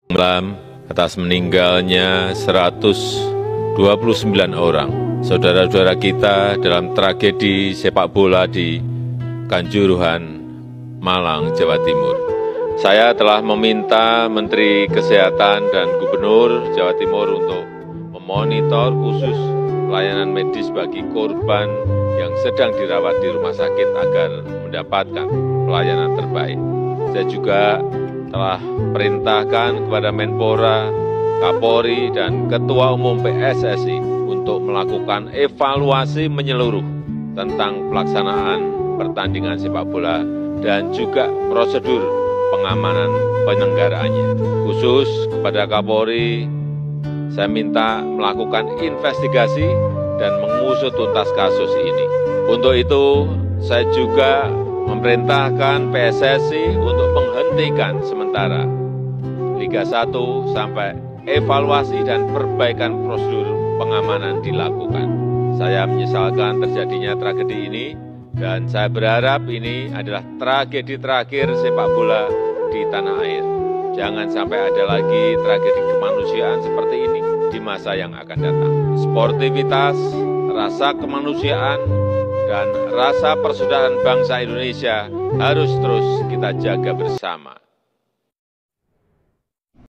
Malam atas meninggalnya 129 orang saudara-saudara kita dalam tragedi sepak bola di Kanjuruhan, Malang, Jawa Timur. Saya telah meminta Menteri Kesehatan dan Gubernur Jawa Timur untuk memonitor khusus pelayanan medis bagi korban yang sedang dirawat di rumah sakit agar mendapatkan pelayanan terbaik. Saya juga telah perintahkan kepada Menpora, Kapolri, dan Ketua Umum PSSI untuk melakukan evaluasi menyeluruh tentang pelaksanaan pertandingan sepak bola dan juga prosedur pengamanan penyelenggaraannya. Khusus kepada Kapolri, saya minta melakukan investigasi dan mengusut tuntas kasus ini. Untuk itu, saya juga memerintahkan PSSI untuk menghentikan sementara Liga 1 sampai evaluasi dan perbaikan prosedur pengamanan dilakukan. Saya menyesalkan terjadinya tragedi ini dan saya berharap ini adalah tragedi terakhir sepak bola di tanah air. Jangan sampai ada lagi tragedi kemanusiaan seperti ini di masa yang akan datang. Sportivitas, rasa kemanusiaan, dan rasa persaudaraan bangsa Indonesia harus terus kita jaga bersama.